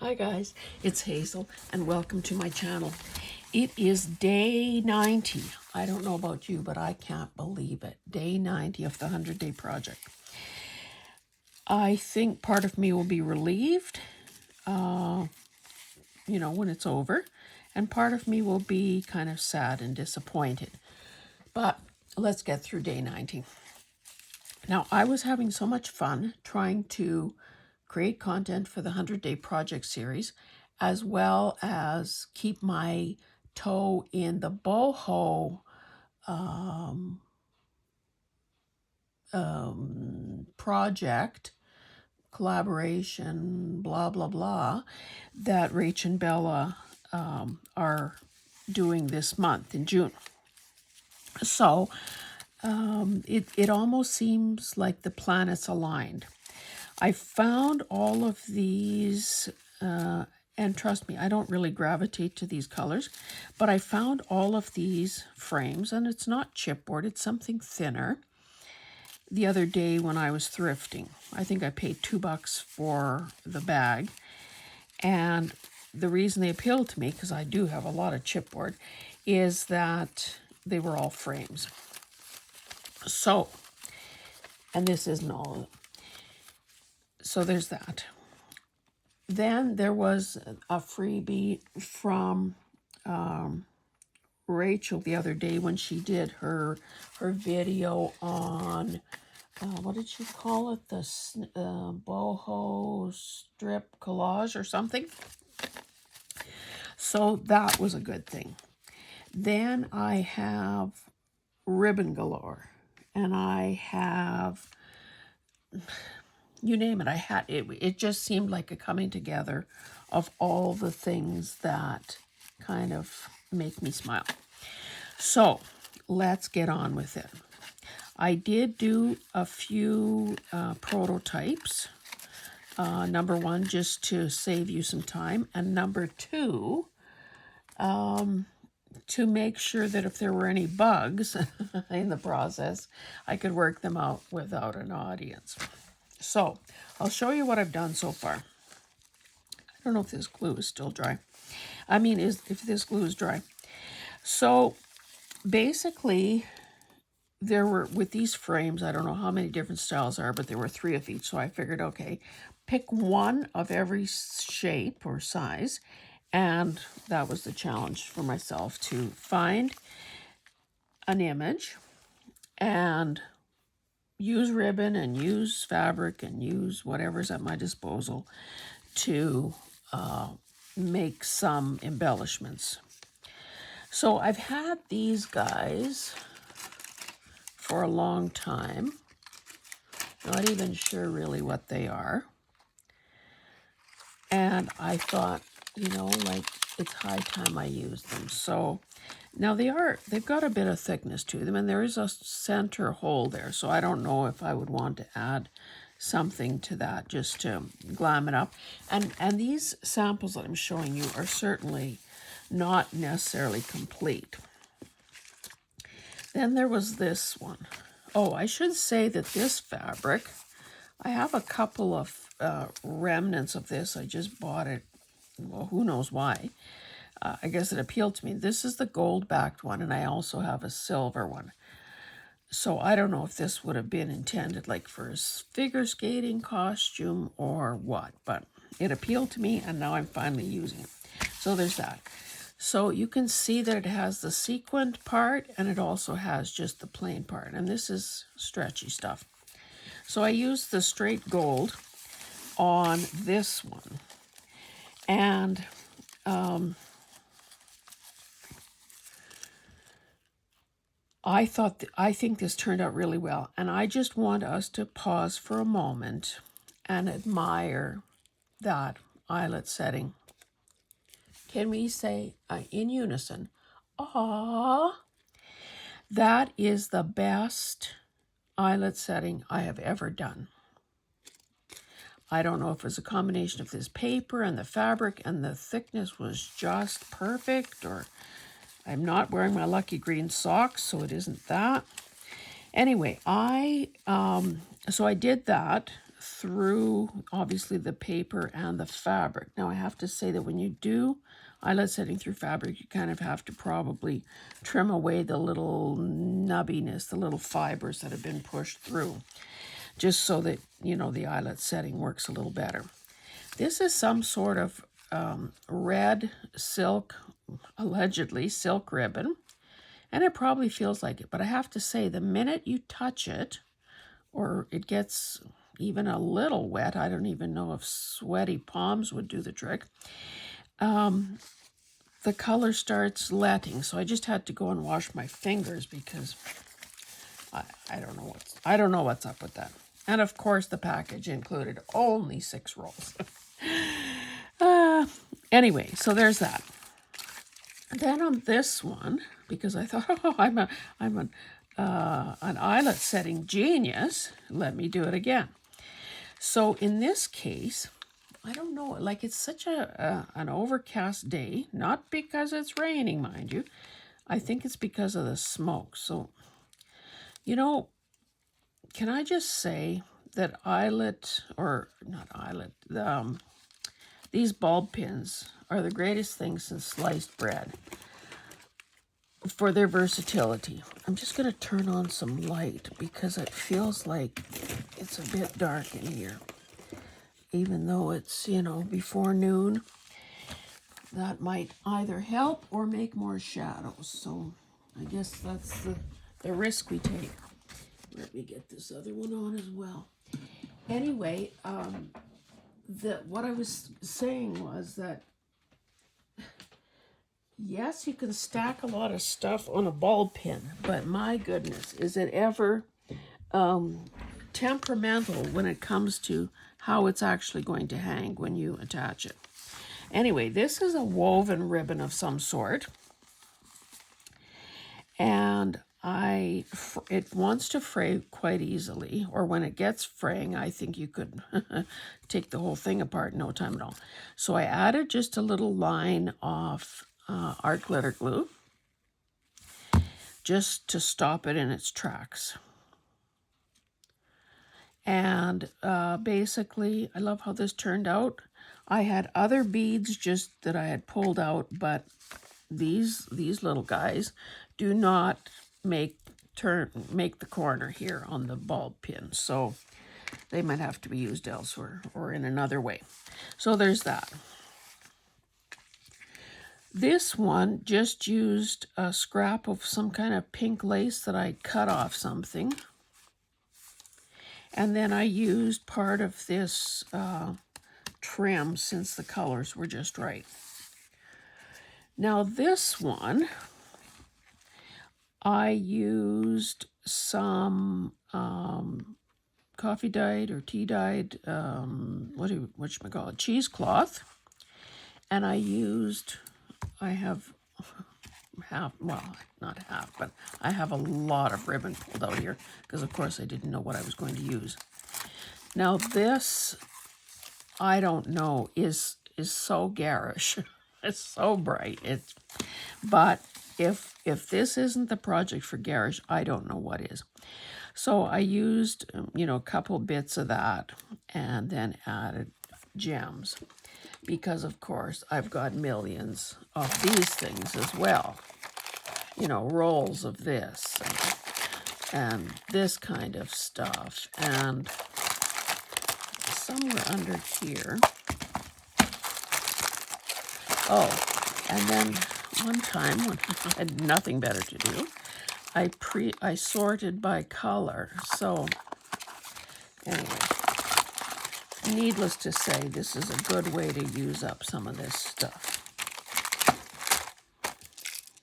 Hi guys, it's Hazel and welcome to my channel. It is day 90. I don't know about you, but I can't believe it. Day 90 of the 100-day project. I think part of me will be relieved, when it's over, and part of me will be kind of sad and disappointed. But let's get through day 90. Now, I was having so much fun trying to create content for the 100-day project series, as well as keep my toe in the boho project, collaboration, blah, blah, blah, that Rach and Bella are doing this month in June. So it almost seems like the planets aligned. I found all of these, and trust me, I don't really gravitate to these colors, but I found all of these frames, and it's not chipboard, it's something thinner, the other day when I was thrifting. I think I paid $2 for the bag, and the reason they appealed to me, because I do have a lot of chipboard, is that they were all frames. So, and this isn't all of them. So there's that. Then there was a freebie from Rachel the other day when she did her video on, what did she call it? The boho strip collage or something. So that was a good thing. Then I have ribbon galore, and I have, you name it, I had it. It just seemed like a coming together of all the things that kind of make me smile. So let's get on with it. I did do a few prototypes. Number one, just to save you some time, and number two, to make sure that if there were any bugs in the process, I could work them out without an audience. So I'll show you what I've done so far. I don't know if this glue is still dry. If this glue is dry. So basically, there were, with these frames, I don't know how many different styles are, but there were 3 of each. So I figured, okay, pick one of every shape or size. And that was the challenge for myself, to find an image and use ribbon and use fabric and use whatever's at my disposal to make some embellishments. So I've had these guys for a long time. Not even sure really what they are. And I thought, it's high time I use them. So now they've got a bit of thickness to them, and there is a center hole there. So I don't know if I would want to add something to that just to glam it up. And these samples that I'm showing you are certainly not necessarily complete. Then there was this one. Oh, I should say that this fabric, I have a couple of remnants of this. I just bought it, well, who knows why. I guess it appealed to me. This is the gold-backed one, and I also have a silver one. So I don't know if this would have been intended like for a figure skating costume or what, but it appealed to me, and now I'm finally using it. So there's that. So you can see that it has the sequined part, and it also has just the plain part, and this is stretchy stuff. So I used the straight gold on this one, and I think this turned out really well, and I just want us to pause for a moment and admire that eyelet setting. Can we say in unison, "Aww"? That is the best eyelet setting I have ever done. I don't know if it's a combination of this paper and the fabric and the thickness was just perfect, or I'm not wearing my lucky green socks, so it isn't that. Anyway, so I did that. through, obviously, the paper and the fabric. Now, I have to say that when you do eyelet setting through fabric, you kind of have to probably trim away the little nubbiness, the little fibers that have been pushed through, just so that, you know, the eyelet setting works a little better. This is some sort of red silk, allegedly silk ribbon, and it probably feels like it, but I have to say, the minute you touch it, or it gets even a little wet, I don't even know if sweaty palms would do the trick, the color starts letting. So I just had to go and wash my fingers because I don't know what's up with that. And of course, the package included only 6 rolls. Anyway, so there's that. Then on this one, because I thought, oh, I'm an eyelet setting genius, let me do it again. So in this case, I don't know, like it's such an overcast day, not because it's raining, mind you. I think it's because of the smoke. So, you know, can I just say that these bulb pins are the greatest thing since sliced bread for their versatility. I'm just going to turn on some light because it feels like it's a bit dark in here. Even though it's, you know, before noon, that might either help or make more shadows. So I guess that's the risk we take. Let me get this other one on as well. Anyway, what I was saying was that, yes, you can stack a lot of stuff on a ball pin, but my goodness, is it ever temperamental when it comes to how it's actually going to hang when you attach it. Anyway, this is a woven ribbon of some sort, and it wants to fray quite easily, or when it gets fraying, I think you could take the whole thing apart in no time at all. So I added just a little line of art glitter glue just to stop it in its tracks. And basically, I love how this turned out. I had other beads just that I had pulled out, but these little guys do not make the corner here on the bulb pin, so they might have to be used elsewhere or in another way. So there's that. This one just used a scrap of some kind of pink lace that I cut off something. And then I used part of this trim since the colors were just right. Now this one, I used some coffee dyed or tea dyed, whatchamacallit, cheesecloth. And I have half, well, not half, but I have a lot of ribbon pulled out here because, of course, I didn't know what I was going to use. Now this, I don't know, is so garish. It's so bright. But if this isn't the project for garish, I don't know what is. So I used, a couple bits of that and then added gems because, of course, I've got millions of these things as well. Rolls of this and this kind of stuff. And somewhere under here. Oh, and then one time when I had nothing better to do, I sorted by color. So anyway, needless to say, this is a good way to use up some of this stuff.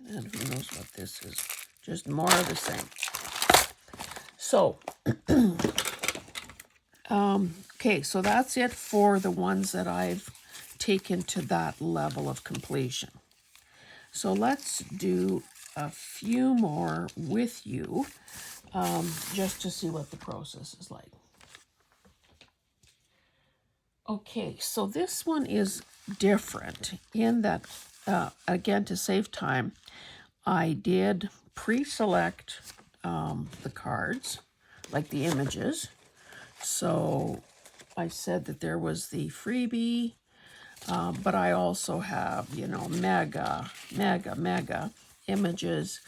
And who knows what this is? Just more of the same. So, okay, so that's it for the ones that I've taken to that level of completion. So let's do a few more with you, just to see what the process is like. Okay, so this one is different in that, again, to save time, I did pre-select the cards, like the images. So I said that there was the freebie, but I also have, you know, mega images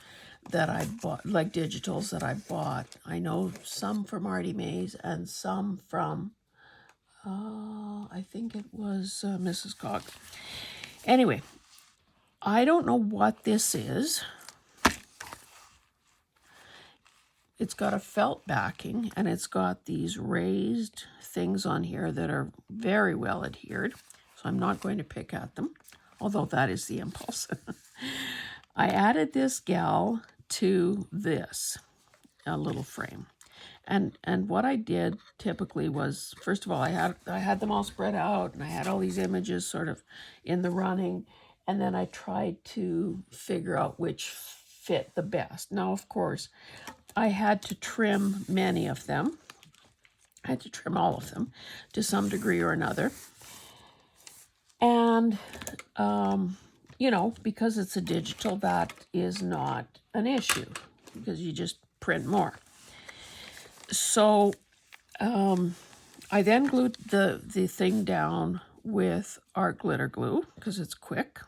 that I bought, like digitals that I bought. I know some from Artie Mays and some from, I think it was Mrs. Cog. Anyway, I don't know what this is. It's got a felt backing, and it's got these raised things on here that are very well adhered. So I'm not going to pick at them, although that is the impulse. I added this gal to this, a little frame. And what I did typically was, first of all, I had them all spread out, and I had all these images sort of in the running, and then I tried to figure out which fit the best. Now, of course, I had to trim many of them. I had to trim all of them to some degree or another. And, you know, because it's a digital, that is not an issue because you just print more. So I then glued the thing down with art glitter glue because it's quick.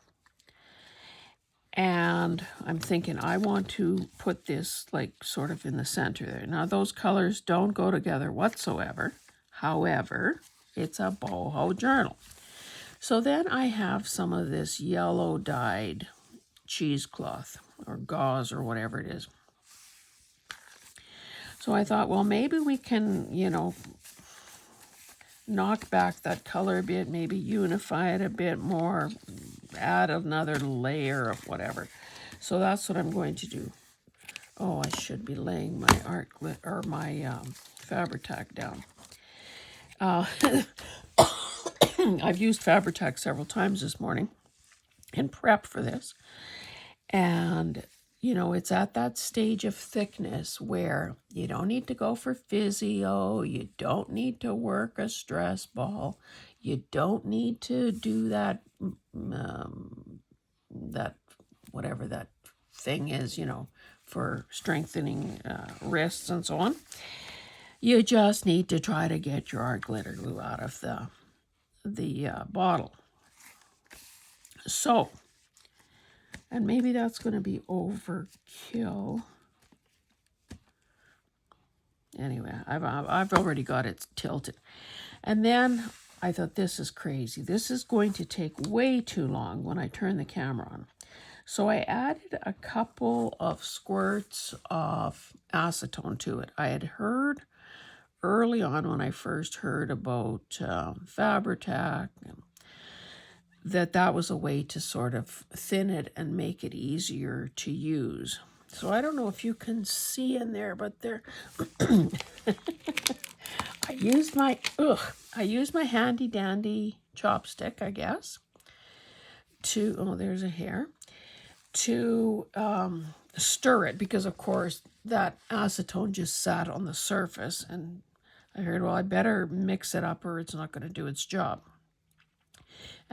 And I'm thinking I want to put this like sort of in the center there. Now those colors don't go together whatsoever. However, it's a boho journal. So then I have some of this yellow dyed cheesecloth or gauze or whatever it is. So I thought, well, maybe we can, you know, knock back that color a bit, maybe unify it a bit more, add another layer of whatever. So that's what I'm going to do. Oh, I should be laying my art glitter or my Fabri-Tac down. I've used Fabri-Tac several times this morning in prep for this. And, you know, it's at that stage of thickness where you don't need to go for physio. You don't need to work a stress ball. You don't need to do that, that whatever that thing is, you know, for strengthening wrists and so on. You just need to try to get your art glitter glue out of the bottle. So, and maybe that's going to be overkill. Anyway, I've already got it tilted. And then I thought, this is crazy. This is going to take way too long when I turn the camera on. So I added a couple of squirts of acetone to it. I had heard early on when I first heard about Fabri-Tac that was a way to sort of thin it and make it easier to use. So I don't know if you can see in there, but there, I used my handy dandy chopstick, I guess, to, oh, there's a hair, to stir it, because of course that acetone just sat on the surface, and I heard, well, I better mix it up or it's not going to do its job.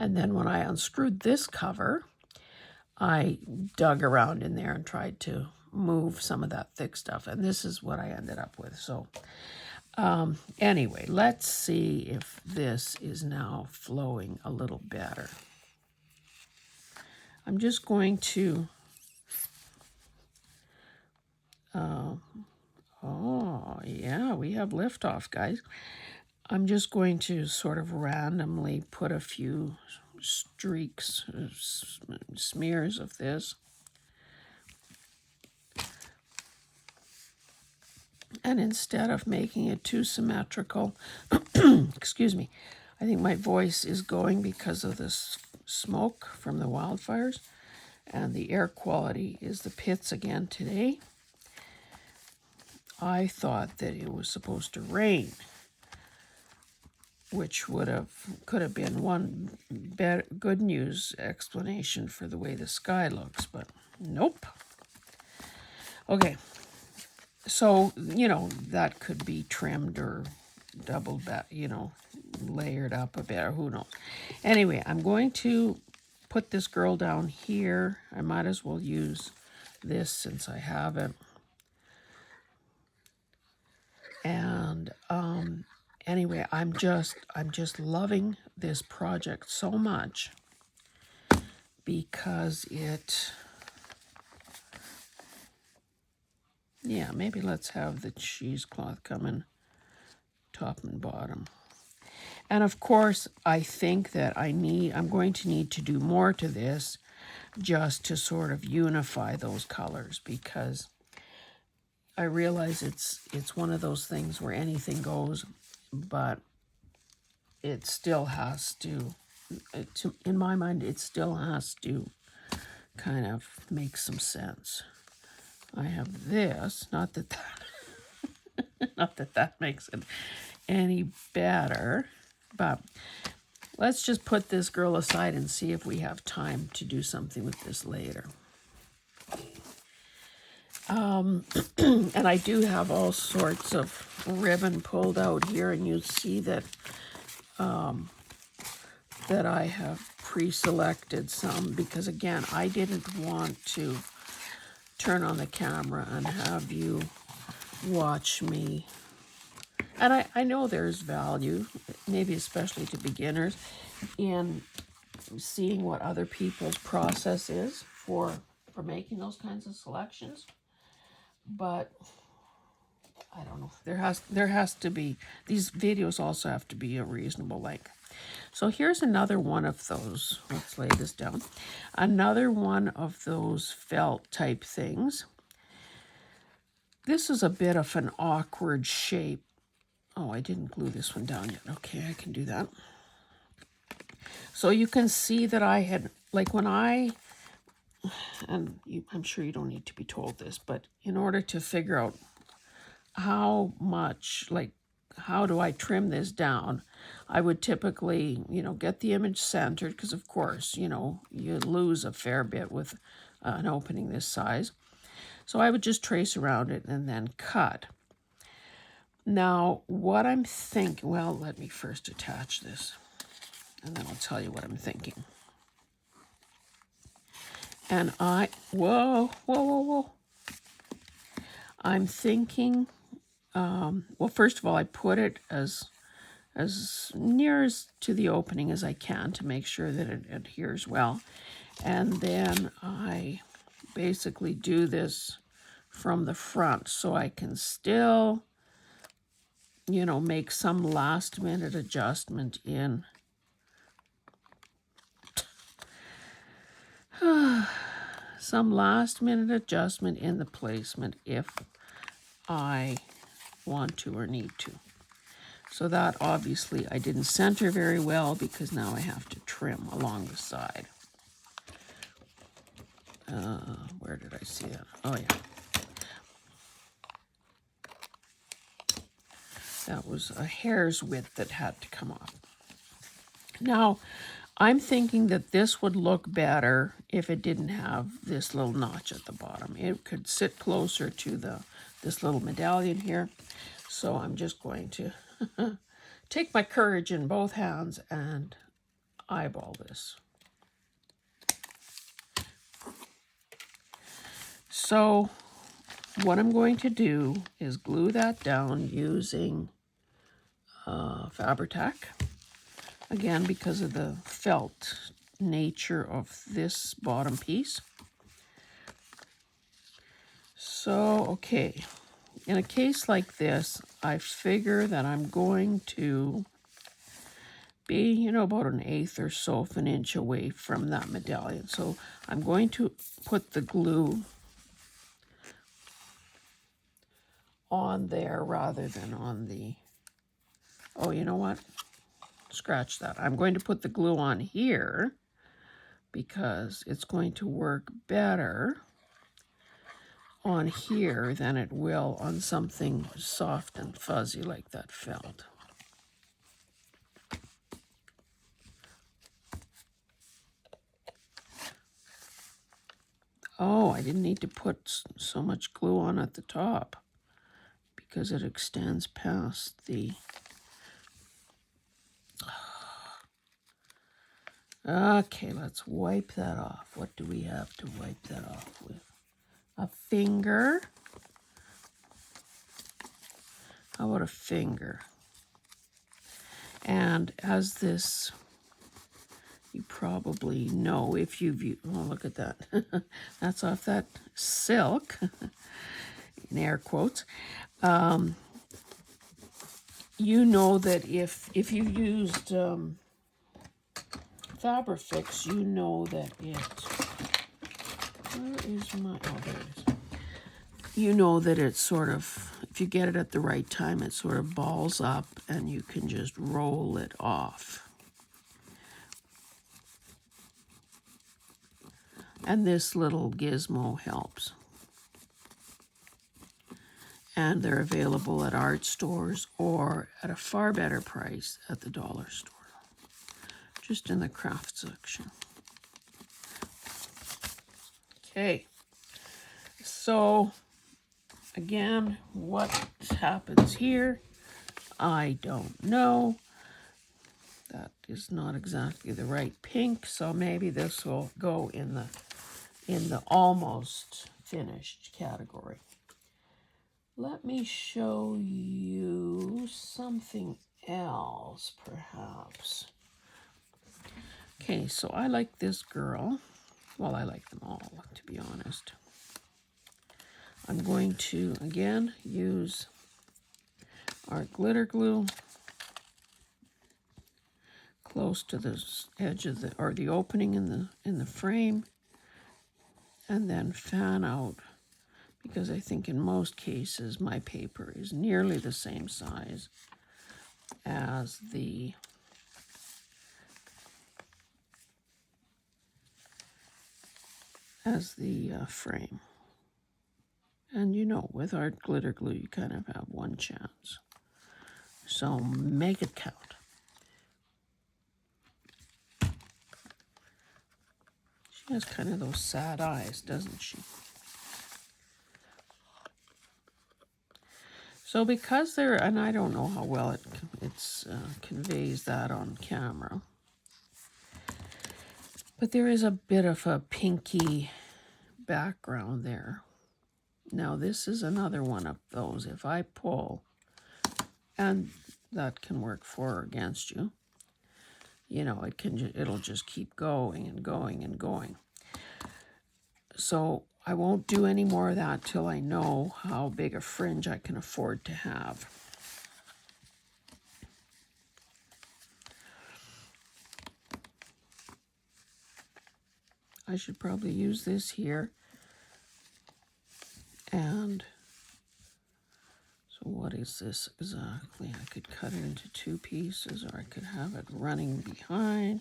And then when I unscrewed this cover, I dug around in there and tried to move some of that thick stuff, and this is what I ended up with. So anyway, let's see if this is now flowing a little better. I'm just going to, oh yeah, we have liftoff, guys. I'm just going to sort of randomly put a few streaks, smears of this. And instead of making it too symmetrical, excuse me, I think my voice is going because of this smoke from the wildfires, and the air quality is the pits again today. I thought that it was supposed to rain, which could have been one good news explanation for the way the sky looks, but nope. Okay, so, you know, that could be trimmed or doubled back, you know, layered up a bit, or who knows. Anyway, I'm going to put this girl down here. I might as well use this since I have it. Anyway, I'm just loving this project so much because yeah, maybe let's have the cheesecloth come in top and bottom. And of course, I think that I'm going to need to do more to this just to sort of unify those colors, because I realize it's one of those things where anything goes, but it still has to, in my mind, it still has to kind of make some sense. I have this, not that not that that makes it any better, but let's just put this girl aside and see if we have time to do something with this later. And I do have all sorts of ribbon pulled out here, and you see that that I have pre-selected some, because again, I didn't want to turn on the camera and have you watch me. And I know there's value, maybe especially to beginners, in seeing what other people's process is for making those kinds of selections. But I don't know. There has to be, these videos also have to be a reasonable length. So here's another one of those. Let's lay this down. Another one of those felt type things. This is a bit of an awkward shape. Oh, I didn't glue this one down yet. Okay, I can do that. So you can see that I had, like when I'm sure you don't need to be told this, but in order to figure out how much, like, how do I trim this down, I would typically, get the image centered, because of course, you lose a fair bit with an opening this size. So I would just trace around it and then cut. Now, what I'm thinking, well, let me first attach this, and then I'll tell you what I'm thinking. And whoa. I'm thinking, well, first of all, I put it as near as to the opening as I can to make sure that it adheres well. And then I basically do this from the front, so I can still, make some last minute adjustment in some last minute adjustment in the placement if I want to or need to. So that obviously I didn't center very well, because now I have to trim along the side. Where did I see that? Oh yeah. That was a hair's width that had to come off. Now, I'm thinking that this would look better if it didn't have this little notch at the bottom. It could sit closer to this little medallion here. So I'm just going to take my courage in both hands and eyeball this. So what I'm going to do is glue that down using Fabri-Tac. Again, because of the felt nature of this bottom piece. So, okay, in a case like this, I figure that I'm going to be, about 1/8 or so of an inch away from that medallion. So I'm going to put the glue on there rather than on the, oh, you know what? Scratch that. I'm going to put the glue on here because it's going to work better on here than it will on something soft and fuzzy like that felt. Oh, I didn't need to put so much glue on at the top because it extends past the... Okay, let's wipe that off. What do we have to wipe that off with? A finger. How about a finger? And as this, you probably know if you've, oh, look at that. That's off that silk, in air quotes. You know that if you've used Fabrifix, you know that where is my, oh, there it is. You know that it's sort of, if you get it at the right time, it sort of balls up and you can just roll it off. And this little gizmo helps. And they're available at art stores or at a far better price at the dollar store, just in the craft section. Okay, so again, what happens here, I don't know. That is not exactly the right pink, so maybe this will go in the almost finished category. Let me show you something else, perhaps. Okay, so I like this girl. Well, I like them all, to be honest. I'm going to, again, use our glitter glue close to the edge of the, or the opening in the frame, and then fan out, because I think in most cases my paper is nearly the same size as the frame. And you know, with art glitter glue, you kind of have one chance. So make it count. She has kind of those sad eyes, doesn't she? So because there, and I don't know how well it conveys that on camera, but there is a bit of a pinky background there. Now this is another one of those. If I pull, and that can work for or against you, you know, it'll just keep going and going and going. So I won't do any more of that till I know how big a fringe I can afford to have. I should probably use this here. And so what is this exactly? I could cut it into two pieces, or I could have it running behind.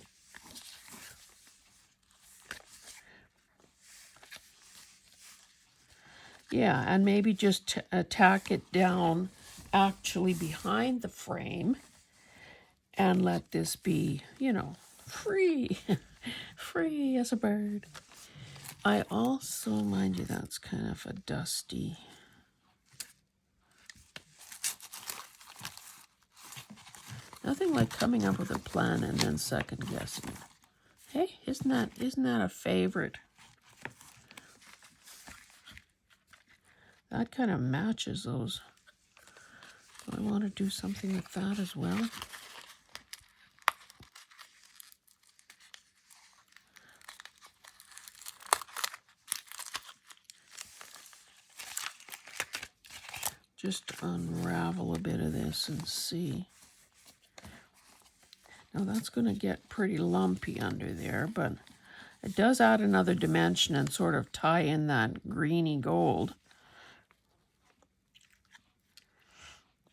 Yeah, and maybe just tack it down actually behind the frame and let this be, you know, free, free as a bird. I also, mind you, that's kind of a dusty. Nothing like coming up with a plan and then second guessing it. Hey, isn't that a favorite? That kind of matches those. Do I want to do something with that as well? Just unravel a bit of this and see. Now that's going to get pretty lumpy under there, but it does add another dimension and sort of tie in that greeny gold.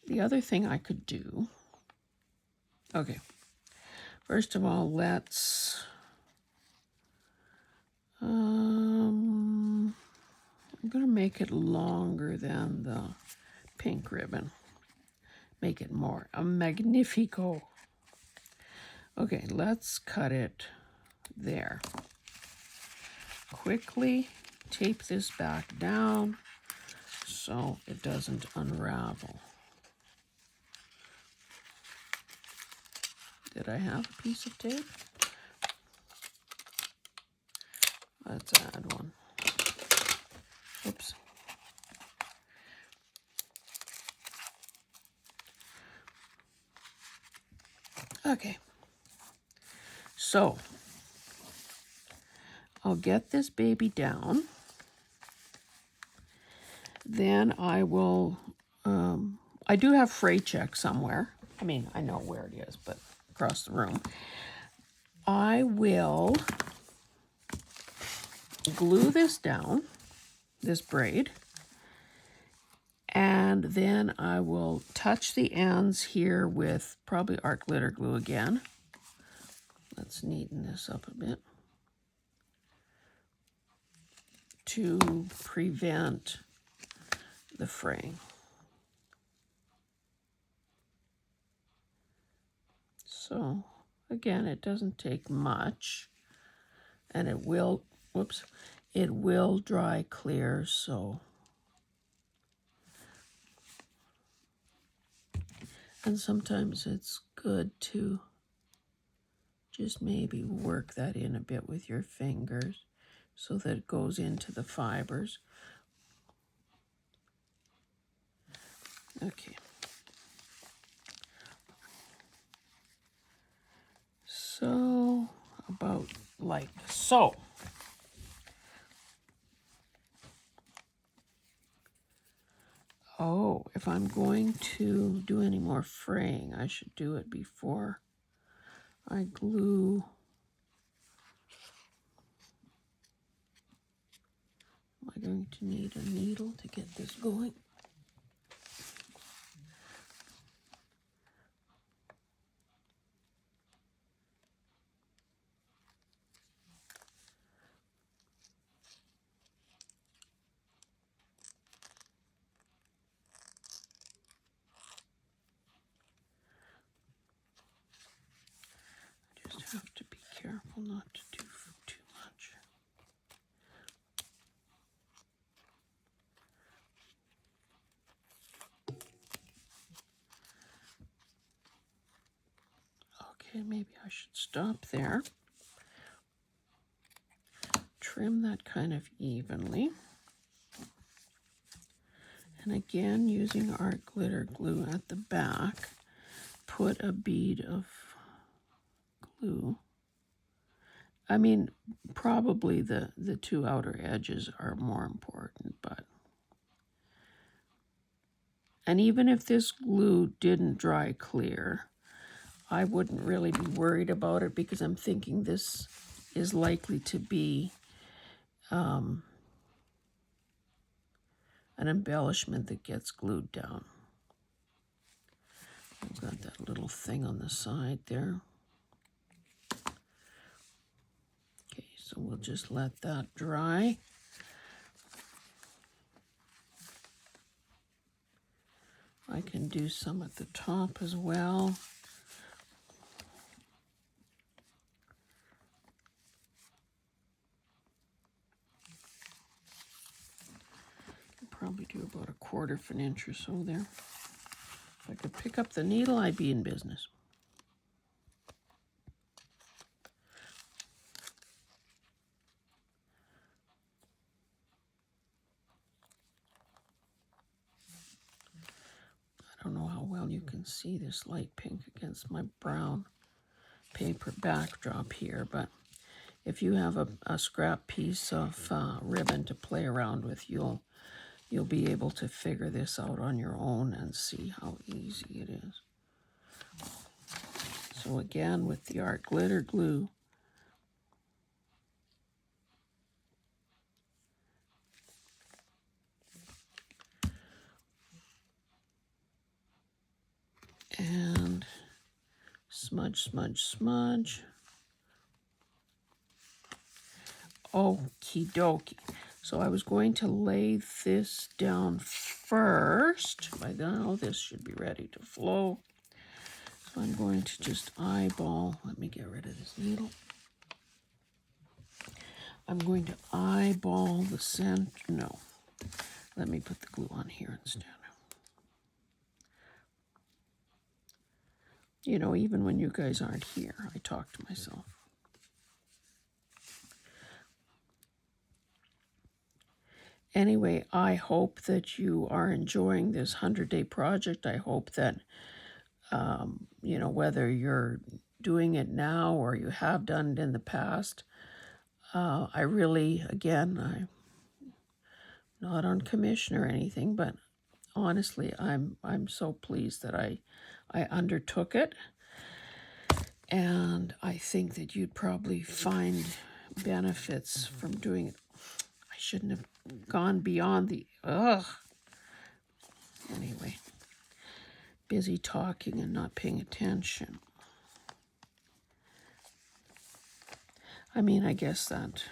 The other thing I could do, okay, first of all, let's, I'm going to make it longer than the pink ribbon. Make it more a magnifico. Okay, let's cut it there. Quickly tape this back down so it doesn't unravel. Did I have a piece of tape? Let's add one. Oops. Okay. So I'll get this baby down. Then I will, I do have fray check somewhere. I mean, I know where it is, but across the room. I will glue this down, this braid, and then I will touch the ends here with probably art glitter glue again. Let's neaten this up a bit to prevent the fraying. So again, it doesn't take much, and it will, whoops, it will dry clear, so. And sometimes it's good to just maybe work that in a bit with your fingers so that it goes into the fibers. Okay. So, about like so. Oh, if I'm going to do any more fraying, I should do it before I glue. Am I going to need a needle to get this going? Just have to be careful not to do too much. Okay, maybe I should stop there. Trim that kind of evenly. And again, using art glitter glue at the back, put a bead of glue. I mean, probably the two outer edges are more important, but. And even if this glue didn't dry clear, I wouldn't really be worried about it because I'm thinking this is likely to be an embellishment that gets glued down. I've got that little thing on the side there. Okay, so we'll just let that dry. I can do some at the top as well. Probably do about 1/4 of an inch or so there. If I could pick up the needle, I'd be in business. I don't know how well you can see this light pink against my brown paper backdrop here, but if you have a scrap piece of ribbon to play around with, you'll be able to figure this out on your own and see how easy it is. So again, with the art glitter glue, and smudge, smudge, smudge. Okie dokie. So I was going to lay this down first. By now, this should be ready to flow. So I'm going to just eyeball. Let me get rid of this needle. I'm going to eyeball the center. No. Let me put the glue on here instead. You know, even when you guys aren't here, I talk to myself. Anyway, I hope that you are enjoying this 100-day project. I hope that You know, whether you're doing it now or you have done it in the past. I really, again, I'm not on commission or anything, but honestly, I'm so pleased that I undertook it, and I think that you'd probably find benefits from doing it. I shouldn't have gone beyond the Anyway, busy talking and not paying attention. I mean, I guess that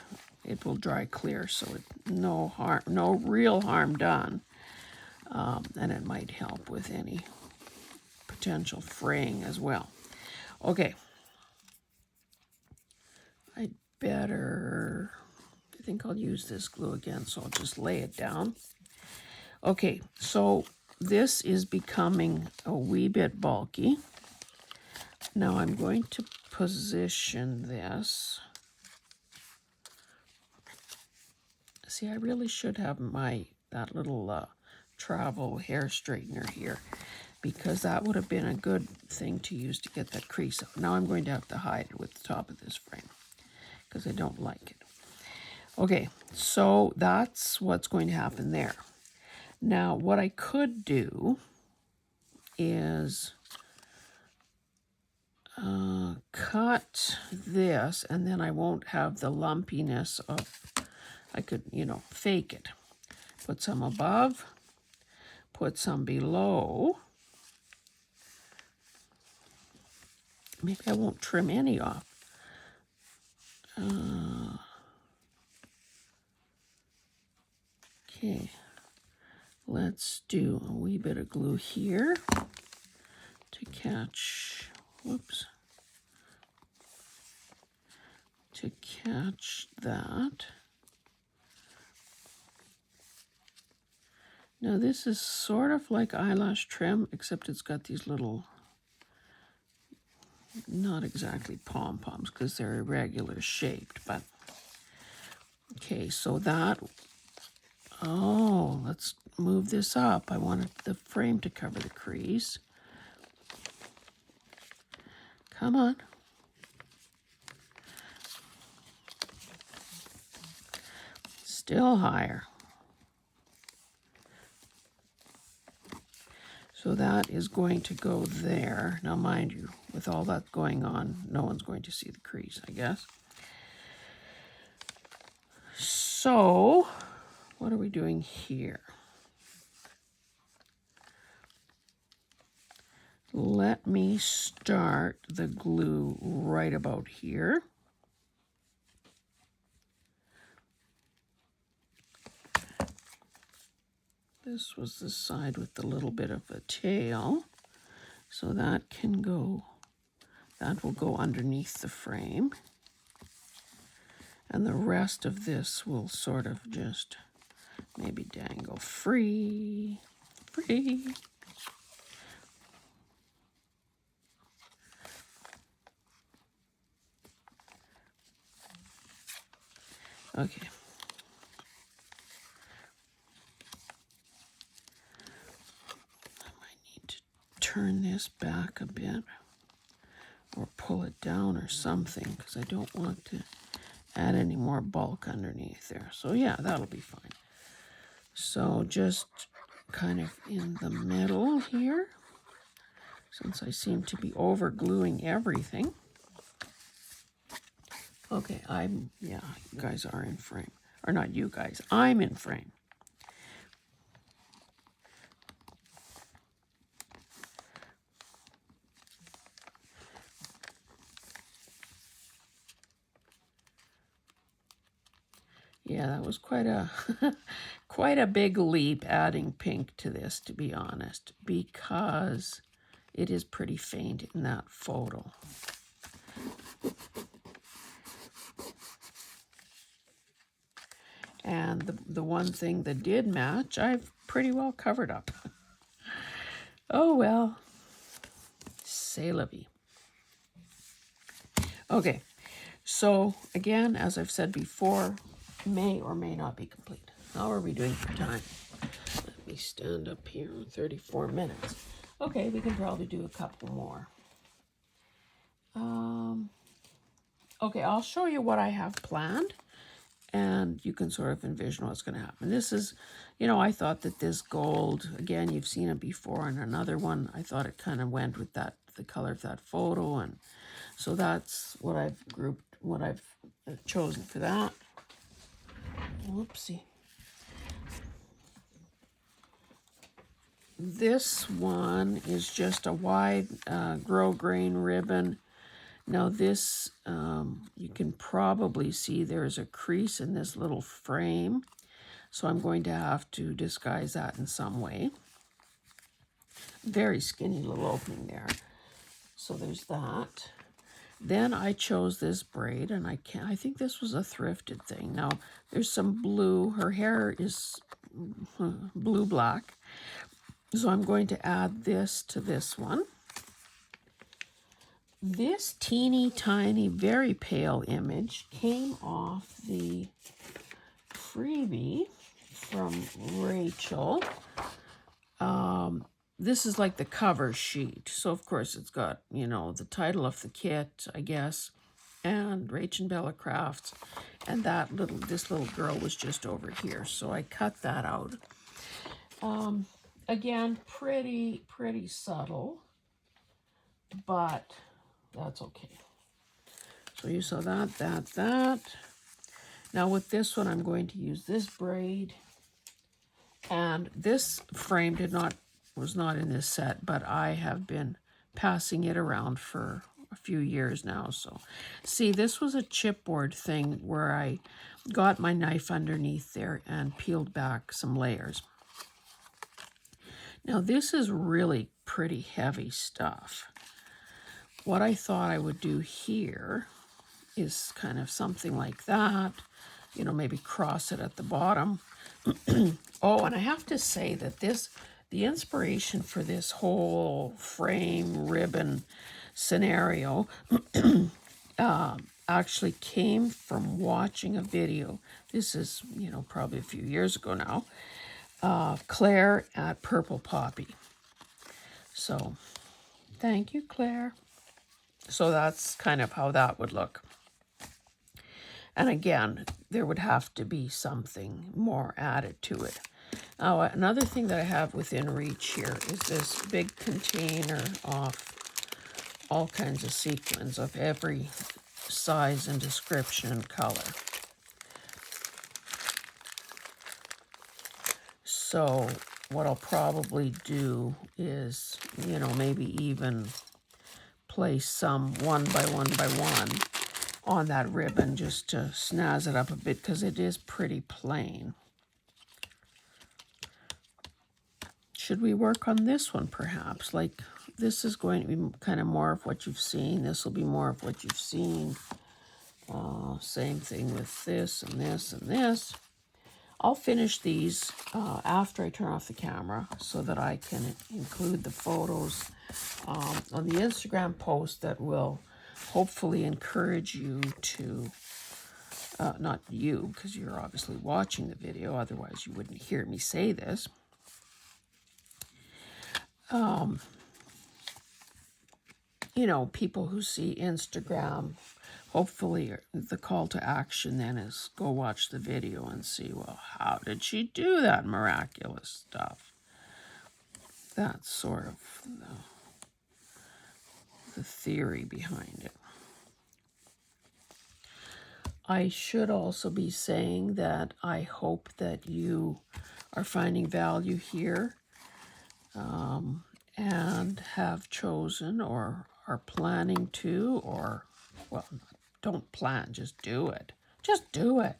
it will dry clear, so no harm, no real harm done, and it might help with any potential fraying as well. Okay, I think I'll use this glue again, so I'll just lay it down. Okay, so this is becoming a wee bit bulky. Now I'm going to position this. See, I really should have that little travel hair straightener here, because that would have been a good thing to use to get that crease out. Now I'm going to have to hide it with the top of this frame because I don't like it. Okay, so that's what's going to happen there. Now, what I could do is cut this, and then I won't have the lumpiness of, I could, you know, fake it. Put some above, put some below. Maybe I won't trim any off. Okay, let's do a wee bit of glue here to catch, whoops, to catch that. Now this is sort of like eyelash trim, except it's got these little, not exactly pom-poms because they're irregular shaped, but okay, so that, let's move this up. I wanted the frame to cover the crease. Come on. Still higher. So that is going to go there. Now, mind you, with all that going on, no one's going to see the crease, I guess. So, what are we doing here? Let me start the glue right about here. This was the side with the little bit of a tail. So that can go, that will go underneath the frame. And the rest of this will sort of just maybe dangle free. Okay. Turn this back a bit or pull it down or something, because I don't want to add any more bulk underneath there. So yeah, that'll be fine. So just kind of in the middle here, since I seem to be over gluing everything. Okay, yeah, you guys are in frame. Or not you guys, I'm in frame. Yeah, that was quite a quite a big leap adding pink to this, to be honest, because it is pretty faint in that photo. And the one thing that did match, I've pretty well covered up. Oh well, c'est la vie. Okay, so again, as I've said before, may or may not be complete. How are we doing for time? Let me stand up here, 34 minutes. Okay, we can probably do a couple more. Okay, I'll show you what I have planned, and you can sort of envision what's going to happen. This is, you know, I thought that this gold, again, you've seen it before in another one. I thought it kind of went with that, the color of that photo, and so that's what I've grouped, what I've chosen for that. Whoopsie. This one is just a wide grosgrain ribbon. Now this, you can probably see there's a crease in this little frame, so I'm going to have to disguise that in some way. Very skinny little opening there. So there's that. Then I chose this braid, and I think this was a thrifted thing. Now there's some blue. Her hair is blue-black. So I'm going to add this to this one. This teeny tiny, very pale image came off the freebie from Rachel. This is like the cover sheet. So of course it's got, you know, the title of the kit, I guess, and Rach and Bella Crafts. And this little girl was just over here. So I cut that out. Again, pretty subtle, but that's okay. So you saw that. Now with this one, I'm going to use this braid. And this frame was not in this set, but I have been passing it around for a few years now. So see, this was a chipboard thing where I got my knife underneath there and peeled back some layers. Now this is really pretty heavy stuff. What I thought I would do here is kind of something like that, you know, maybe cross it at the bottom. Oh, and I have to say that the inspiration for this whole frame ribbon scenario actually came from watching a video. This is, you know, probably a few years ago now. Claire at Purple Poppy. So, thank you, Claire. So that's kind of how that would look. And again, there would have to be something more added to it. Now, another thing that I have within reach here is this big container of all kinds of sequins of every size and description and color. So what I'll probably do is, you know, maybe even place some one by one on that ribbon just to snazz it up a bit, because it is pretty plain. Should we work on this one perhaps? Like, this is going to be kind of more of what you've seen. This will be more of what you've seen. Same thing with this and this and this. I'll finish these after I turn off the camera so that I can include the photos on the Instagram post that will hopefully encourage you to, not you, because you're obviously watching the video, otherwise you wouldn't hear me say this. You know, people who see Instagram, hopefully the call to action then is go watch the video and see, well, how did she do that miraculous stuff? That's sort of the theory behind it. I should also be saying that I hope that you are finding value here and have chosen or are planning to, or, well, don't plan, just do it. Just do it.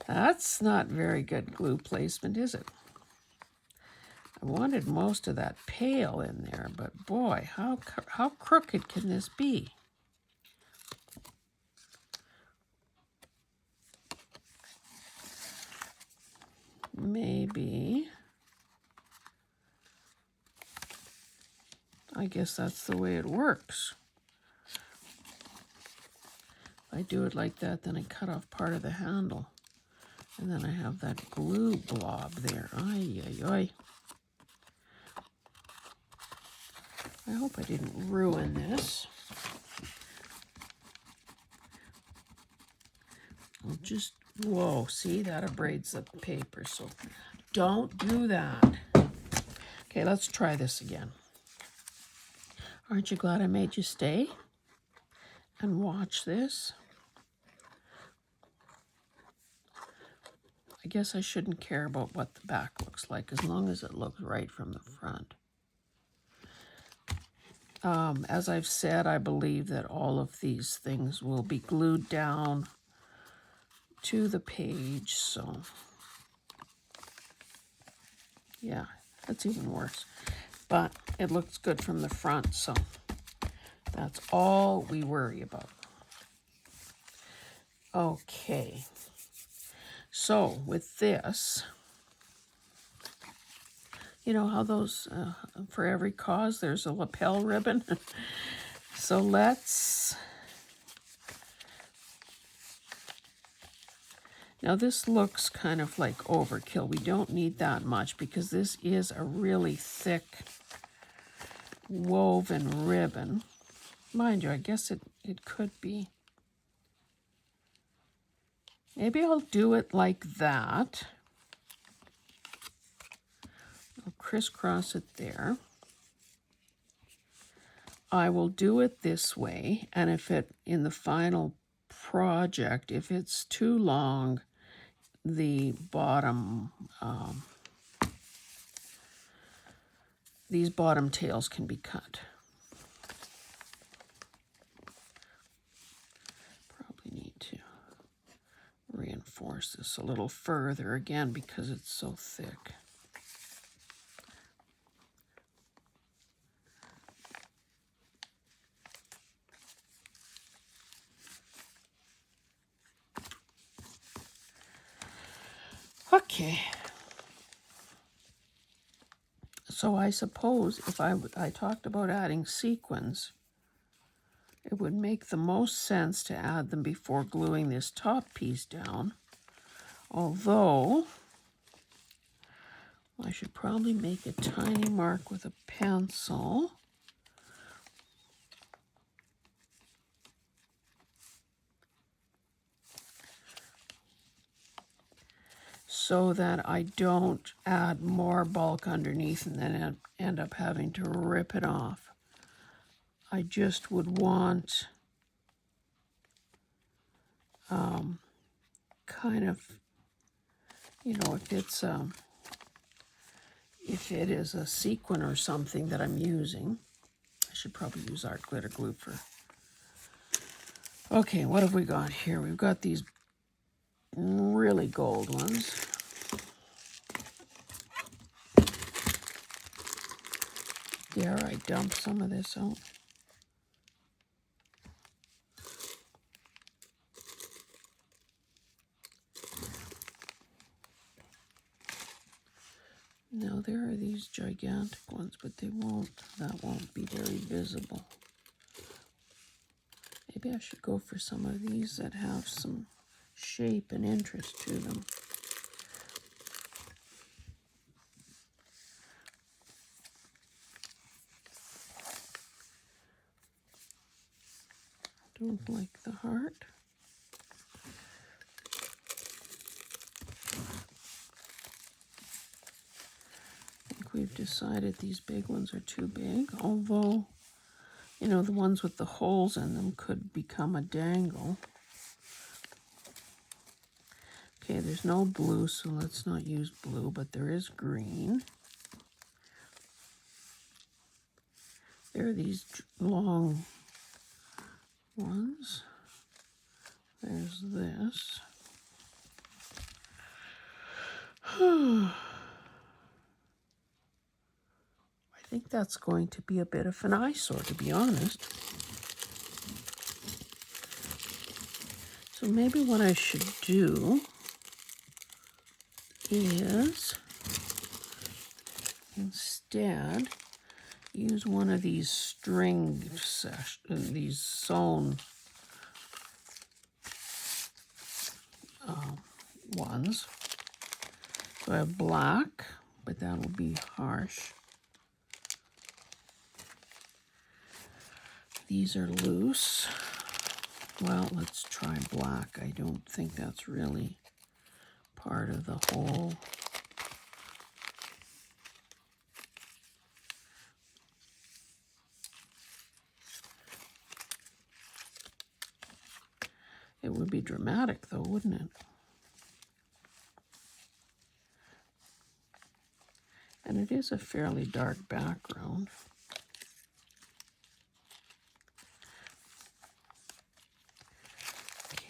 That's not very good glue placement, is it? I wanted most of that pale in there, but boy, how crooked can this be? Maybe. I guess that's the way it works. If I do it like that, then I cut off part of the handle. And then I have that glue blob there. Ay, ay, ay. I hope I didn't ruin this. I'll just, whoa, see, that abrades the paper, so don't do that. Okay, let's try this again. Aren't you glad I made you stay and watch this? I guess I shouldn't care about what the back looks like as long as it looks right from the front. As I've said, I believe that all of these things will be glued down to the page, so yeah, that's even worse. But it looks good from the front, so that's all we worry about. Okay, so with this, you know how those, for every cause, there's a lapel ribbon? So let's, now this looks kind of like overkill. We don't need that much because this is a really thick woven ribbon. Mind you, I guess it could be. Maybe I'll do it like that. I'll crisscross it there. I will do it this way, and if it, in the final project, if it's too long, the bottom, these bottom tails can be cut. Probably need to reinforce this a little further again because it's so thick. Okay. So I suppose if I talked about adding sequins, it would make the most sense to add them before gluing this top piece down. Although, I should probably make a tiny mark with a pencil. So that I don't add more bulk underneath and then end up having to rip it off. I just would want kind of, you know, if it is a sequin or something that I'm using, I should probably use art glitter glue for. Okay, what have we got here? We've got these really gold ones. Dare I dump some of this out? Now there are these gigantic ones, but that won't be very visible. Maybe I should go for some of these that have some shape and interest to them. Don't like the heart. I think we've decided these big ones are too big, although, you know, the ones with the holes in them could become a dangle. Okay, there's no blue, so let's not use blue, but there is green. There are these long ones. There's this. I think that's going to be a bit of an eyesore, to be honest. So maybe what I should do is instead use one of these string these sewn ones. So I have black, but that will be harsh. these are loose. Well, let's try black. I don't think that's really part of the whole. It would be dramatic though, wouldn't it? And it is a fairly dark background.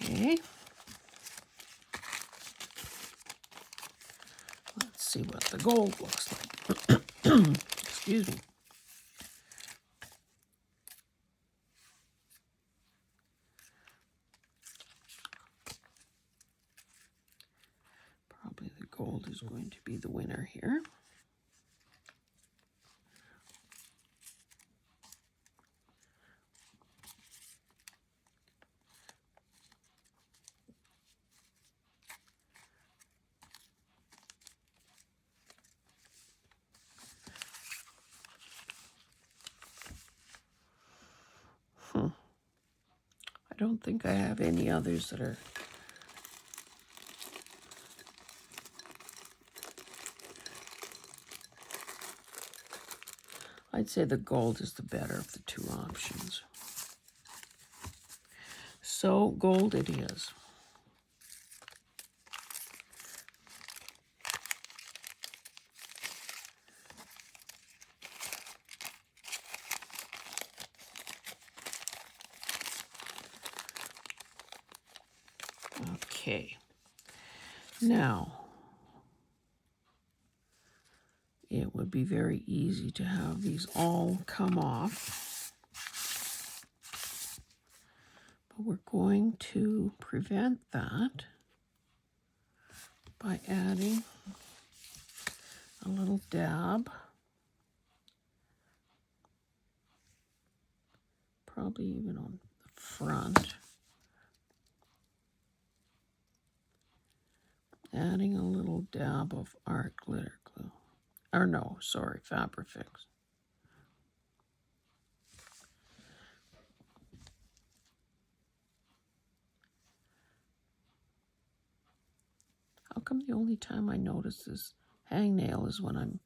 Okay. Let's see what the gold looks like. Excuse me. Probably the gold is going to be the winner here. I don't think I have any others that are. I'd say the gold is the better of the two options. So gold it is. Okay. Now, it would be very easy to have these all come off. But we're going to prevent that by adding a little dab. Probably even on the front. Adding a little dab of art glitter glue. Or no, sorry, Fabrifix. How come the only time I notice this hangnail is when I'm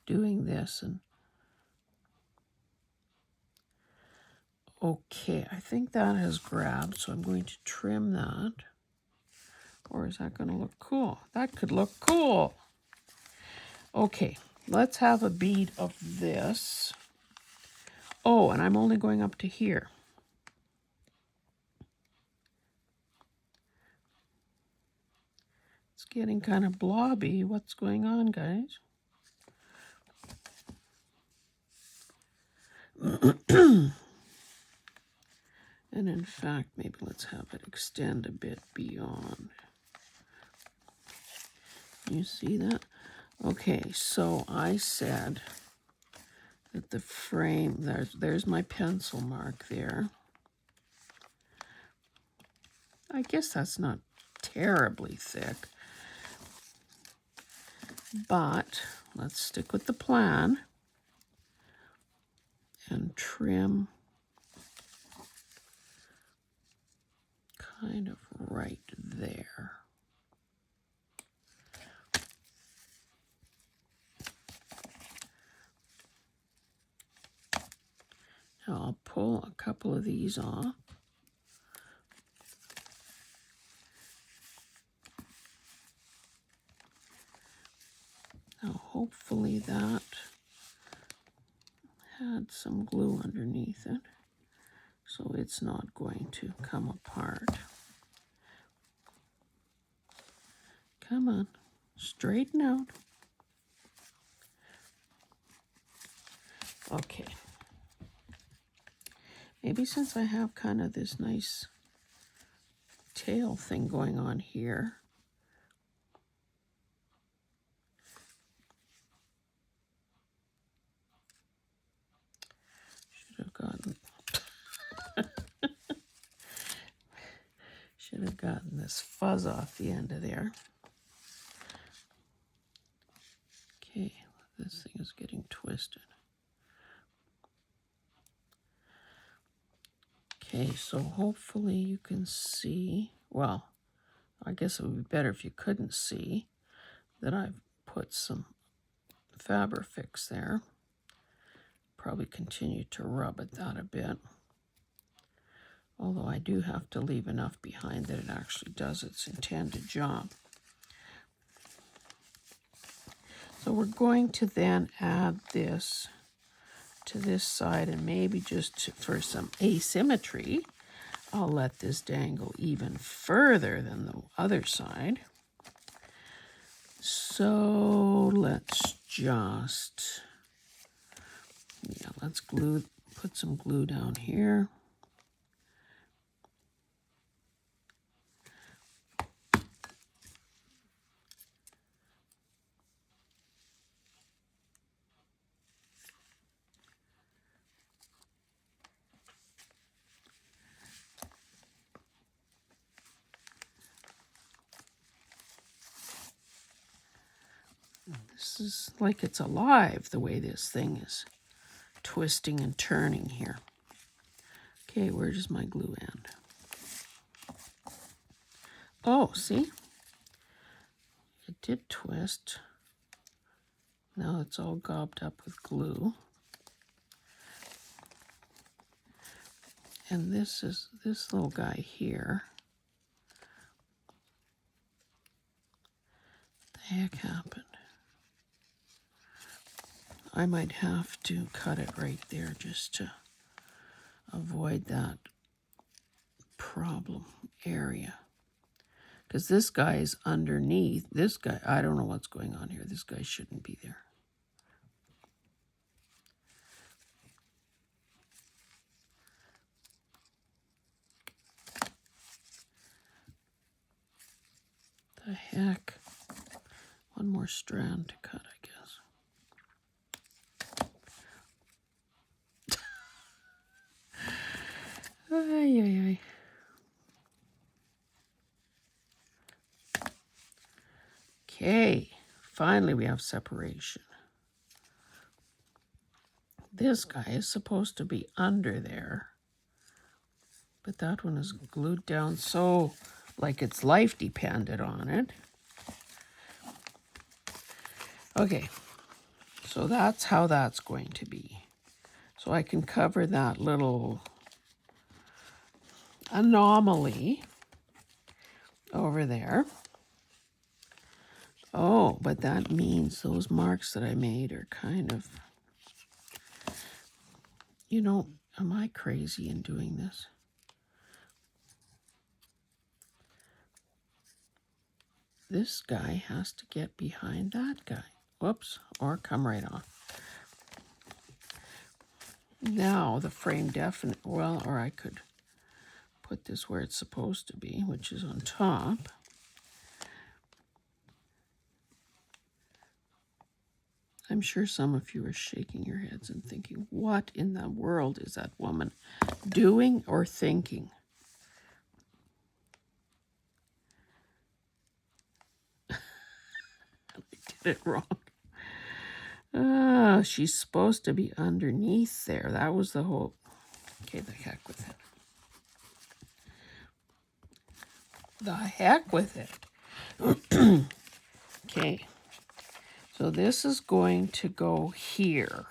doing this? And okay, I think that has grabbed, so I'm going to trim that. Or is that going to look cool? That could look cool. Okay, let's have a bead of this. Oh, and I'm only going up to here. It's getting kind of blobby. What's going on, guys? And in fact, maybe let's have it extend a bit beyond. You see that? Okay, so I said that the frame, there's my pencil mark there. I guess that's not terribly thick. But let's stick with the plan and trim kind of right there. Now I'll pull a couple of these off. Now hopefully that had some glue underneath it, so it's not going to come apart. Come on, straighten out. Okay. Maybe since I have kind of this nice tail thing going on here, should have gotten this fuzz off the end of there. Okay, this thing is getting twisted. Okay, so hopefully you can see, well, I guess it would be better if you couldn't see that I've put some Fabrifix there. Probably continue to rub at that a bit. Although I do have to leave enough behind that it actually does its intended job. So we're going to then add this to this side, and maybe just for some asymmetry, I'll let this dangle even further than the other side. So let's just, let's put some glue down here. This is like it's alive, the way this thing is twisting and turning here. Okay, where does my glue end? Oh, see? It did twist. Now it's all gobbed up with glue. And this is this little guy here. What the heck happened? I might have to cut it right there just to avoid that problem area. Because this guy is underneath. This guy, I don't know what's going on here. This guy shouldn't be there. The heck? One more strand to cut, I guess. Ay, ay, ay. Okay, finally we have separation. This guy is supposed to be under there, but that one is glued down so like its life depended on it. Okay, so that's how that's going to be. So I can cover that little anomaly over there. Oh, but that means those marks that I made are kind of, you know, am I crazy in doing this? This guy has to get behind that guy. Whoops, or come right off. Now the frame definite, well, or I could put this where it's supposed to be, which is on top. I'm sure some of you are shaking your heads and thinking, what in the world is that woman doing or thinking? I did it wrong. She's supposed to be underneath there. That was the whole... Okay, the heck with it. The heck with it. Okay. So this is going to go here,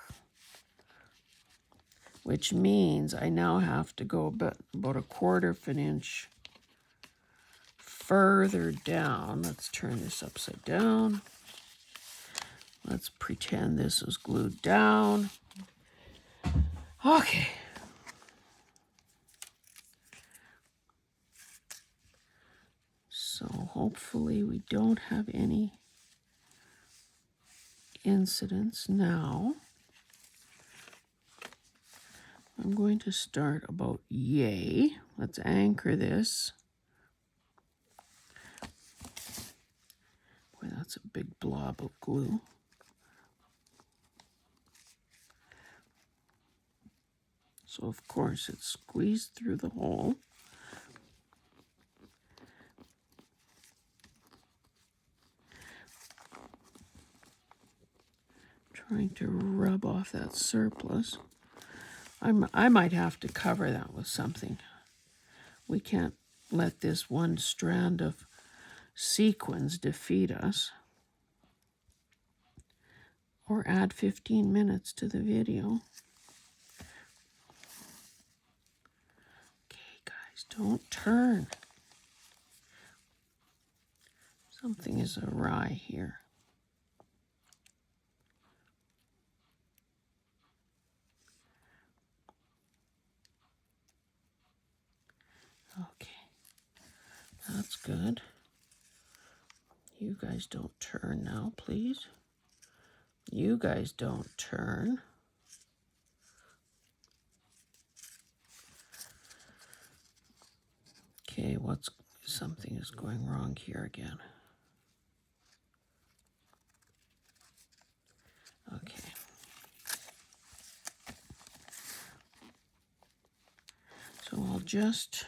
which means I now have to go about 1/4 of an inch further down. Let's turn this upside down. Let's pretend this is glued down. Okay. So hopefully we don't have any incidents now. I'm going to start about yay. Let's anchor this. Boy, that's a big blob of glue. So of course it's squeezed through the hole. Trying to rub off that surplus. I might have to cover that with something. We can't let this one strand of sequins defeat us or add 15 minutes to the video. Okay, guys, don't turn. Something is awry here. Okay, that's good. You guys don't turn now, please. You guys don't turn. Okay, something is going wrong here again. Okay. So I'll just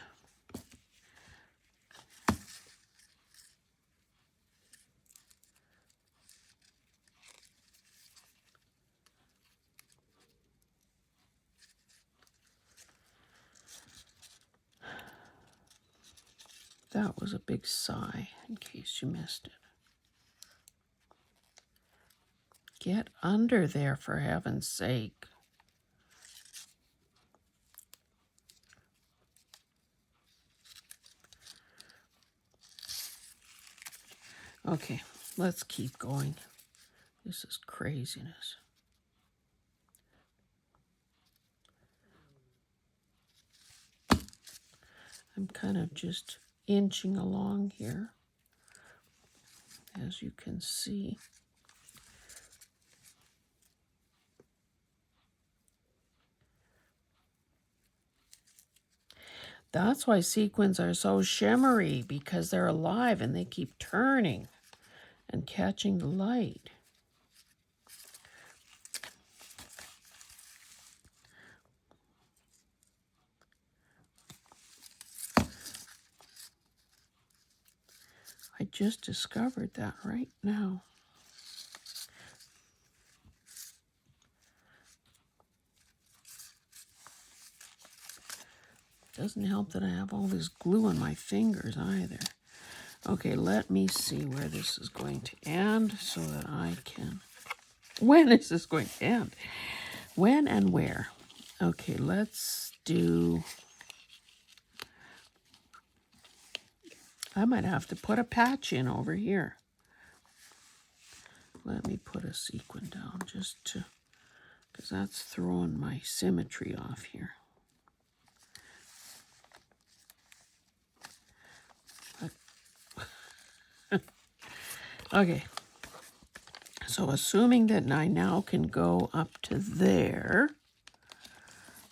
that was a big sigh, in case you missed it. Get under there, for heaven's sake. Okay, let's keep going. This is craziness. I'm kind of just inching along here, as you can see. That's why sequins are so shimmery, because they're alive and they keep turning and catching the light. I just discovered that right now. Doesn't help that I have all this glue on my fingers either. Okay, let me see where this is going to end so that I can... When is this going to end? When and where? Okay, let's do... I might have to put a patch in over here. Let me put a sequin down just to... because that's throwing my symmetry off here. Okay, so assuming that I now can go up to there,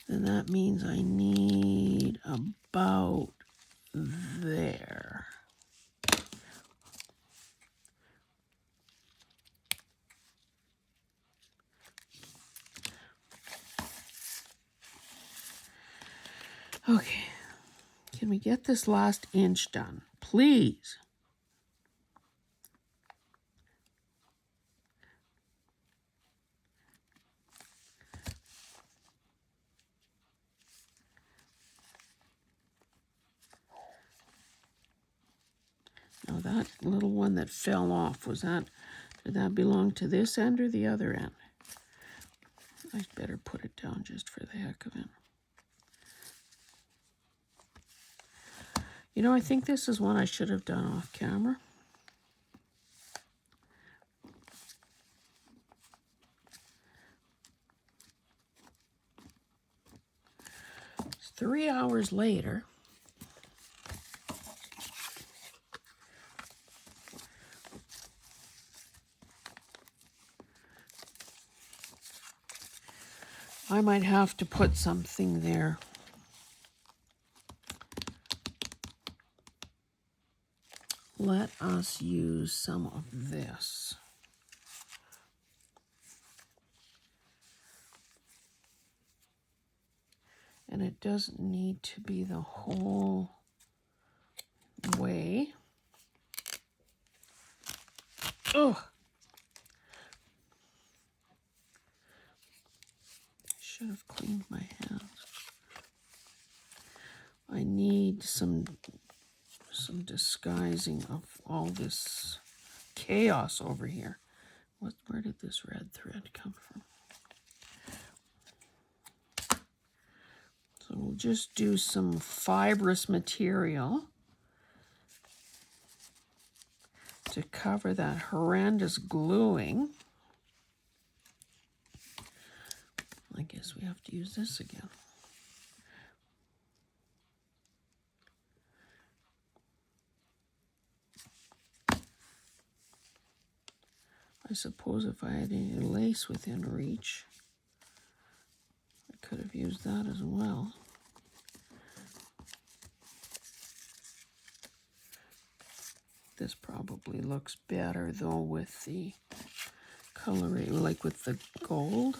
then that means I need about there. Okay, can we get this last inch done, please? Now that little one that fell off, did that belong to this end or the other end? I'd better put it down just for the heck of it. You know, I think this is one I should have done off camera. It's 3 hours later. I might have to put something there. Let us use some of this. And it doesn't need to be the whole way. Ugh. I should have cleaned my hands. I need need some disguising of all this chaos over here. Where did this red thread come from? So we'll just do some fibrous material to cover that horrendous gluing. I guess we have to use this again. I suppose if I had any lace within reach, I could have used that as well. This probably looks better though with the coloring, like with the gold.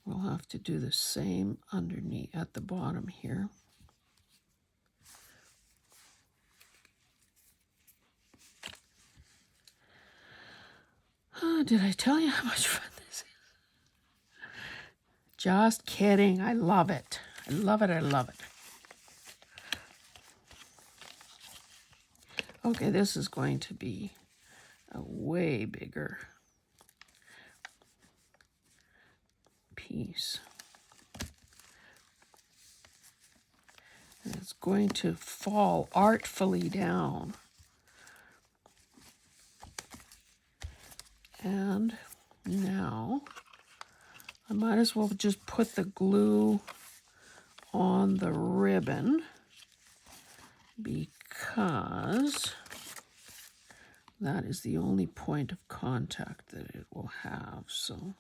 We'll have to do the same underneath at the bottom here. Oh, did I tell you how much fun this is? Just kidding. I love it. I love it. I love it. Okay, this is going to be a way bigger piece. And it's going to fall artfully down. And now I might as well just put the glue on the ribbon because that is the only point of contact that it will have. So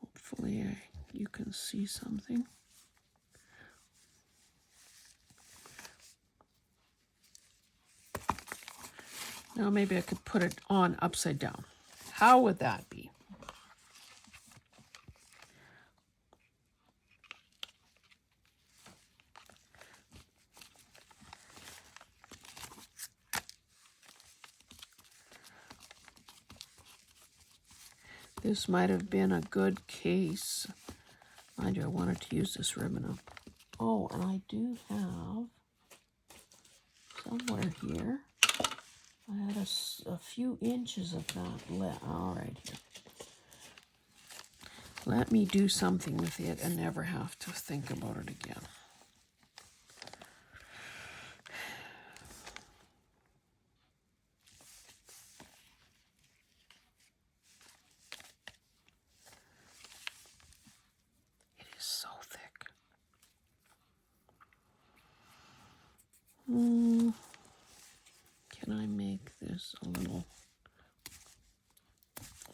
hopefully you can see something. Now maybe I could put it on upside down. How would that be? This might have been a good case. Mind you, I wanted to use this ribbon up. Oh, and I do have somewhere here. I had a few inches of that. All right, here. Let me do something with it and never have to think about it again. It is so thick. Can I make this a little...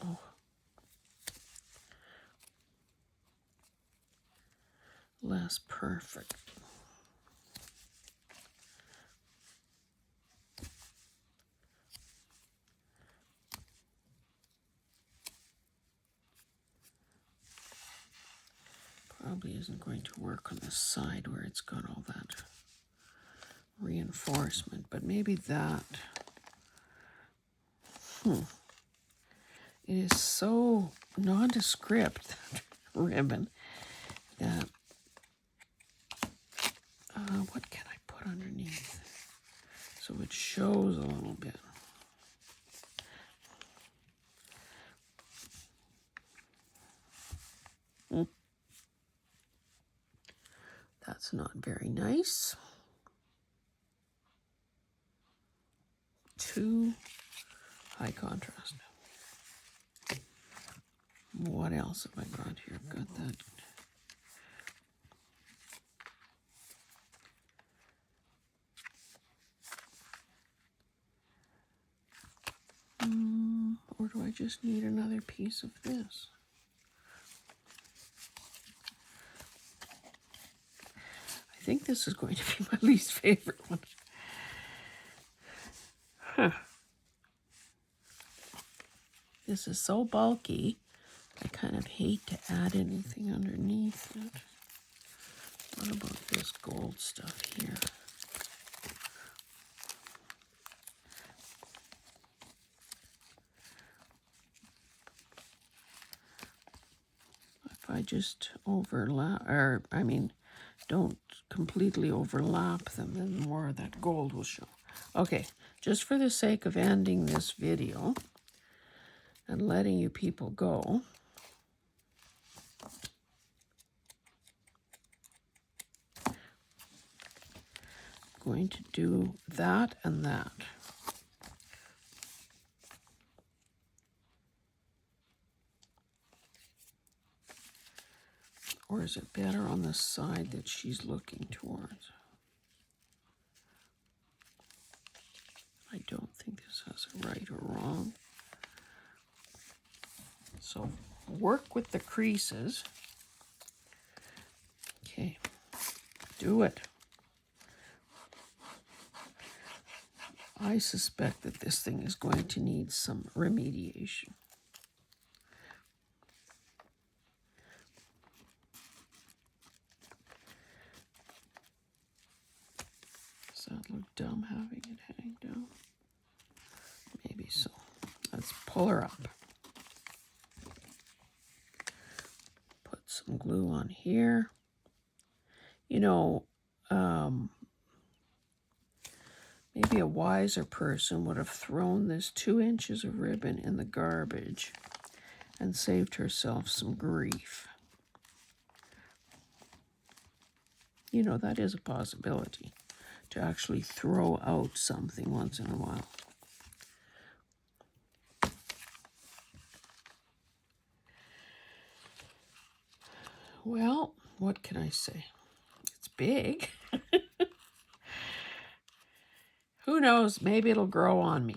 Oh. Less perfect. Probably isn't going to work on the side where it's got all that reinforcement, but maybe that. It is so nondescript, that ribbon, that what can I put underneath so it shows a little bit? That's not very nice. Too high contrast. What else have I got here? I've got that. Or do I just need another piece of this? I think this is going to be my least favorite one. This is so bulky, I kind of hate to add anything underneath it. What about this gold stuff here? If I I just overlap, or I mean, don't completely overlap them, then more of that gold will show. Okay, just for the sake of ending this video and letting you people go, I'm going to do that and that. Or is it better on the side that she's looking towards? I don't think this has a right or wrong. So work with the creases. Okay, do it. I suspect that this thing is going to need some remediation. Does that look dumb having it hang down? Maybe so. Let's pull her up. Put some glue on here. You know, maybe a wiser person would have thrown this 2 inches of ribbon in the garbage and saved herself some grief. You know, that is a possibility, to actually throw out something once in a while. Well, what can I say? It's big. Who knows? Maybe it'll grow on me.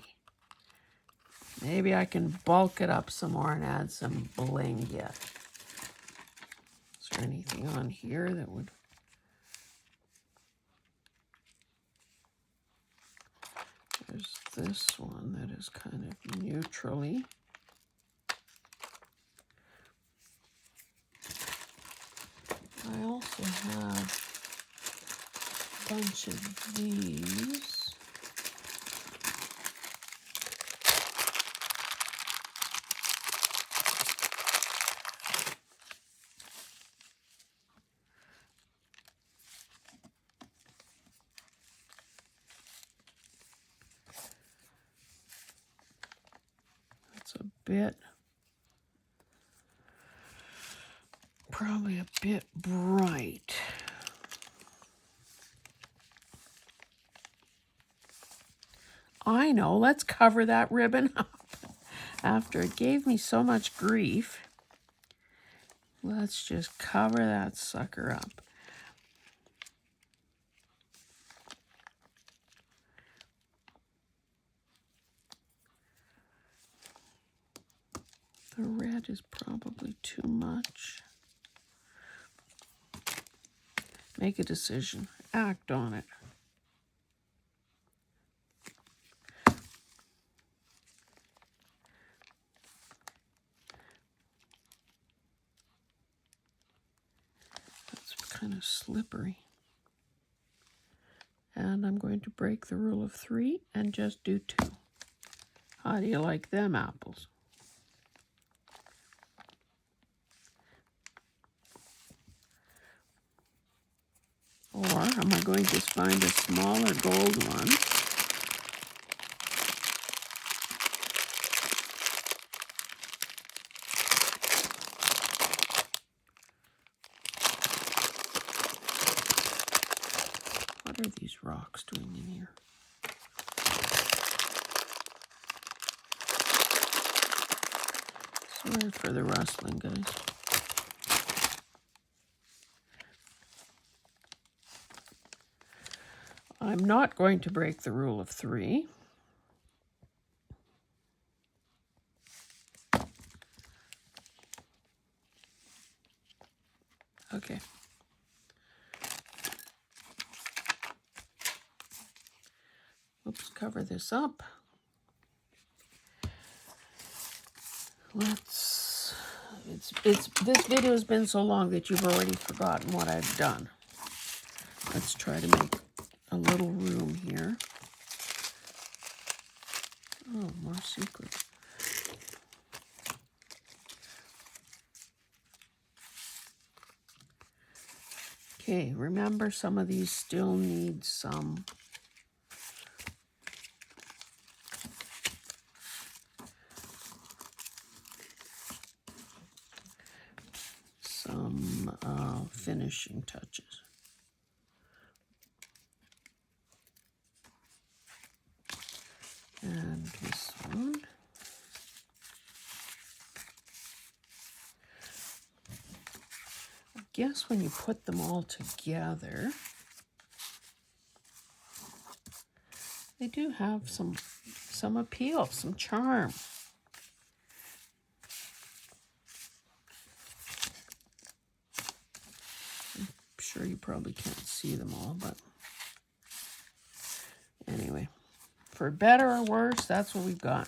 Maybe I can bulk it up some more and add some bling yet. Is there anything on here that would... There's this one that is kind of neutrally. I also have a bunch of these. That's a bit, probably a bit bright. I know, let's cover that ribbon up. After it gave me so much grief, let's just cover that sucker up. The red is probably too much. Make a decision. Act on it. That's kind of slippery. And I'm going to break the rule of 3 and just do 2. How do you like them apples? Or am I going to find a smaller gold one? What are these rocks doing in here? Sorry for the rustling, guys. I'm not going to break the rule of 3. Okay. Oops, cover this up. This video has been so long that you've already forgotten what I've done. Let's try to make a little room here. Oh, more secret. Okay, remember some of these still need some finishing touches. And this one. I guess when you put them all together, they do have some appeal, some charm. I'm sure you probably can't see them all, but anyway, for better or worse, that's what we've got.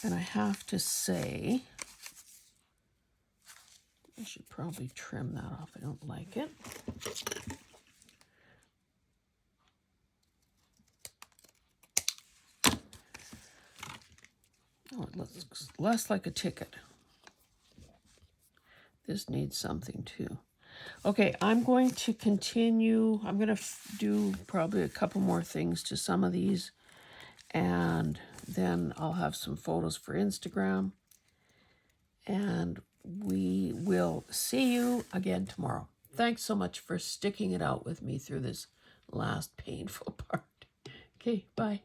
And I have to say, I should probably trim that off. I don't like it. Oh, it looks less like a ticket. This needs something too. Okay, I'm going to continue. I'm going to do probably a couple more things to some of these, and then I'll have some photos for Instagram, and we will see you again tomorrow. Thanks so much for sticking it out with me through this last painful part. Okay, bye.